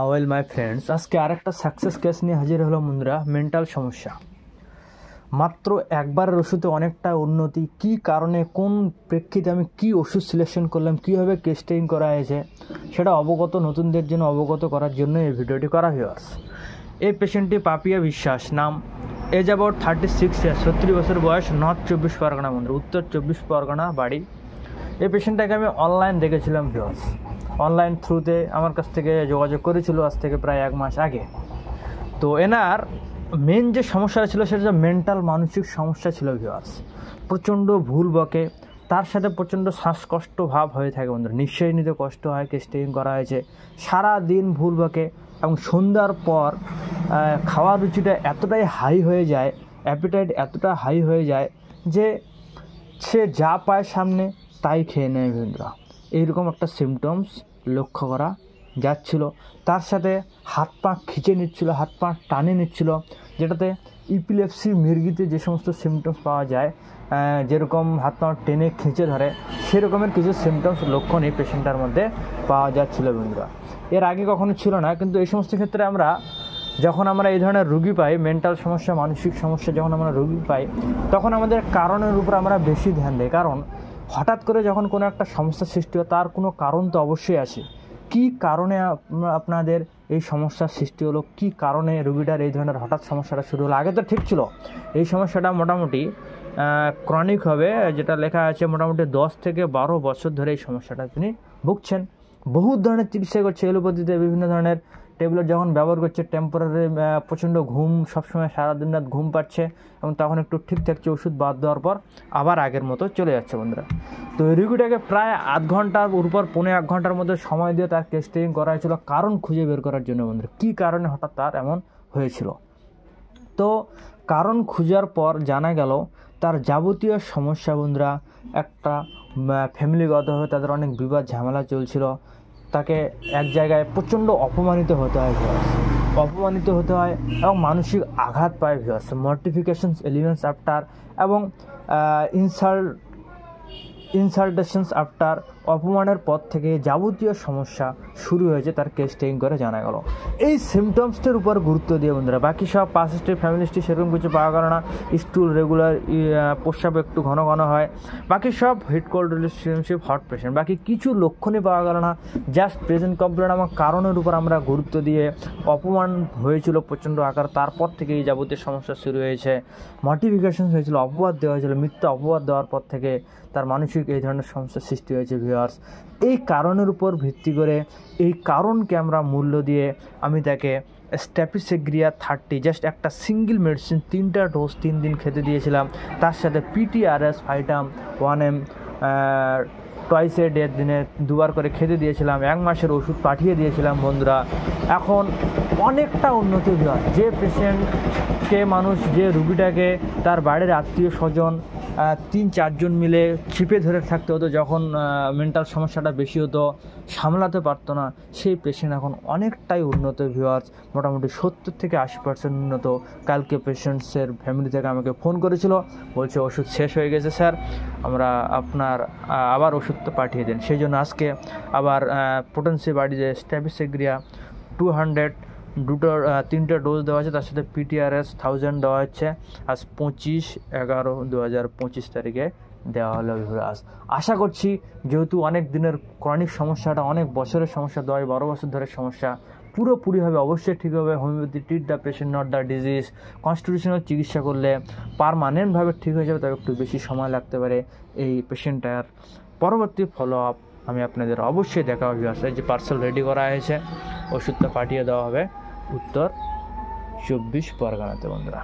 Well my friends, আজকে আরেকটা success case নিয়ে হাজির হলো বন্ধুরা। মেন্টাল সমস্যা, মাত্র একবারের ওষুধে অনেকটা উন্নতি। কি কারণে, কোন প্রেক্ষিতে আমি কি ওষুধ সিলেকশন করলাম, কীভাবে টেস্টিং করা হয়েছে, সেটা নতুনদের জন্য অবগত করার জন্য এই ভিডিওটি করা হয়েছে। এই পেশেন্টটি পাপিয়া বিশ্বাস নাম, এজ অ্যাবাউট 36 ইয়ার্স, 36 বছর বয়স, নর্থ 24 পরগনা বন্ধুরা, উত্তর 24 পরগনা বাড়ি। এই পেশেন্টটাকে আমি অনলাইন দেখেছিলাম ভিউয়ার্স। অনলাইন থ্রুতে আমার কাছ থেকে যোগাযোগ করেছিল আজ থেকে প্রায় 1 মাস আগে। তো এনার মেন যে সমস্যাটা ছিল সেটা মেন্টাল মানসিক সমস্যা ছিল ভিউয়ার্স। প্রচণ্ড ভুল বকে, তার সাথে প্রচণ্ড শ্বাসকষ্ট ভাব হয়ে থাকে বন্ধুরা, নিঃশ্বাস নিতে কষ্ট হয়। টেস্টিং করা হয়েছে, সারা দিন ভুল বকে এবং সন্ধ্যার পর খাওয়ার রুচিটা এতটাই হাই হয়ে যায়, অ্যাপিটাইট এতটা হাই হয়ে যায় যে সে যা পায় সামনে তাই খেয়ে নেয় বন্ধুরা। এইরকম একটা সিমটমস লক্ষ্য করা যাচ্ছিল। তার সাথে হাত পা খিঁচে নিচ্ছিল, হাত পা টানে নিচ্ছিল, যেটাতে ইপিলেপসি মির্গিতে যে সমস্ত সিমটমস পাওয়া যায়, যেরকম হাত পা টেনে খিঁচে ধরে, সেরকমের কিছু সিমটমস লক্ষণ এই পেশেন্টটার মধ্যে পাওয়া যাচ্ছিল বন্ধুরা। এর আগে কখনো ছিল না, কিন্তু এই সমস্ত ক্ষেত্রে যখন আমরা এই ধরনের রুগী পাই, মেন্টাল সমস্যা মানসিক সমস্যা যখন আমরা রুগী পাই, তখন আমাদের কারণের উপর আমরা বেশি ধ্যান দিই। কারণ হঠাৎ করে যখন কোনো একটা সমস্যা সৃষ্টি হয়, তার কোনো কারণ তো অবশ্যই আছে। কি কারণে আপনাদের এই সমস্যার সৃষ্টি হলো, কি কারণে রুগীটার এই ধরনের হঠাৎ সমস্যাটা শুরু হলো? আগে তো ঠিক ছিল। এই সমস্যাটা মোটামুটি ক্রনিক হবে, যেটা লেখা আছে মোটামুটি 10 থেকে 12 বছর ধরে এই সমস্যাটা তিনি ভুগছেন। বহু ধরনের চিকিৎসা করছে, এলোপ্যাথিতে বিভিন্ন ধরনের ট্যাবলেট যখন ব্যবহার করছে, টেম্পোরারি প্রচণ্ড ঘুম, সবসময় সারাদিন রাত ঘুম পাচ্ছে, এবং তখন একটু ঠিক থাকছে, ওষুধ বাদ দেওয়ার পর আবার আগের মতো চলে যাচ্ছে বন্ধুরা। তো এই রুগীটাকে প্রায় আধ ঘন্টার উপর 1.5 ঘন্টার মধ্যে সময় দিয়ে তার টেস্টিং করা হয়েছিল কারণ খুঁজে বের করার জন্য বন্ধুরা, কী কারণে হঠাৎ তার এমন হয়েছিল। তো কারণ খোঁজার পর জানা গেল তার যাবতীয় সমস্যা বন্ধুরা, একটা ফ্যামিলিগতভাবে তাদের অনেক বিবাদ ঝামেলা চলছিল। তাকে এক জায়গায় প্রচণ্ড অপমানিত হতে হয় এবং মানসিক আঘাত পায় ভিউয়ার্স, মর্টিফিকেশনস এলিমেন্টস আফটার এবং ইনসাল্টেশনস আফটার, অপমানের পর থেকে যাবতীয় সমস্যা শুরু হয়েছে তার টেস্টিং করে জানা গেল। এই সিমটমসটার উপর গুরুত্ব দিয়ে বন্ধুরা, বাকি সব পাস হিস্ট্রি, ফ্যামিলি হিস্ট্রি সেরকম কিছু পাওয়া গেল না। স্টুল রেগুলার, প্রস্রাব একটু ঘন ঘন হয়, বাকি সব heat cold relationship, hot patient, বাকি কিছু লক্ষণই পাওয়া গেল না। জাস্ট প্রেজেন্ট কমপ্লেন আমার কারণের উপর আমরা গুরুত্ব দিয়ে, অপমান হয়েছিল প্রচণ্ড আকার, তারপর থেকে এই যাবতীয় সমস্যা শুরু হয়েছে। মর্টিফিকেশন হয়েছিল, অপবাদ দেওয়া হয়েছিল, মিথ্যা অপবাদ দেওয়ার পর থেকে তার মানসিক এই ধরনের সমস্যার সৃষ্টি হয়েছে ভিউয়ার্স। এই কারণের উপর ভিত্তি করে, এই কারণকে আমরা মূল্য দিয়ে আমি তাকে স্ট্যাপিসেগ্রিয়া 30, জাস্ট একটা সিঙ্গেল মেডিসিন 3টা ডোজ 3 দিন খেতে দিয়েছিলাম। তার সাথে PTRS phytum 1M twice a day, দিনে 2 বার করে খেতে দিয়েছিলাম। 1 মাসের ওষুধ পাঠিয়ে দিয়েছিলাম বন্ধুরা। এখন অনেকটা উন্নতি হয়। যে পেশেন্টকে যে রুগীটাকে তার বাড়ির আত্মীয় স্বজন 3-4 জন মিলে চিপে ধরে থাকতে হতো, যখন মেন্টাল সমস্যাটা বেশি হতো, সামলাতে পারতো না, সেই পেশেন্ট এখন অনেকটাই উন্নত ভিউয়ার্স, মোটামুটি 70 থেকে 80% উন্নত। কালকে পেশেন্টসের ফ্যামিলি থেকে আমাকে ফোন করেছিল, বলছে ওষুধ শেষ হয়ে গেছে স্যার, আমরা আপনার আবার ওষুধটা পাঠিয়ে দিন। সেই জন্য আজকে আবার পোটেন্সি বাড়িতে স্ট্যাপিসেগ্রিয়া 200 3টে ডোজ দেওয়া আছে, তার সাথে PTRS 1000 দেওয়া হচ্ছে। আজ 25/11/2025 তারিখে দেওয়া হলো ভিউয়ার্স। আশা করছি, যেহেতু অনেক দিনের ক্রনিক সমস্যাটা, অনেক বছরের সমস্যা, 10-12 বছর ধরে সমস্যা, পুরোপুরিভাবে অবশ্যই ঠিক হবে। Homeopathy treat the patient, not the disease. Constitutional চিকিৎসা করলে পারমানেন্টভাবে ঠিক হয়ে যাবে, তবে একটু বেশি সময় লাগতে পারে। এই পেশেন্টটার পরবর্তী ফলো আপ আমি আপনাদের অবশ্যই দেখাবো ভিউয়ার্স। যে পার্সেল রেডি করা হয়েছে, ওষুধটা পাঠিয়ে দেওয়া হবে উত্তর 24 পরগনাতে বন্ধুরা।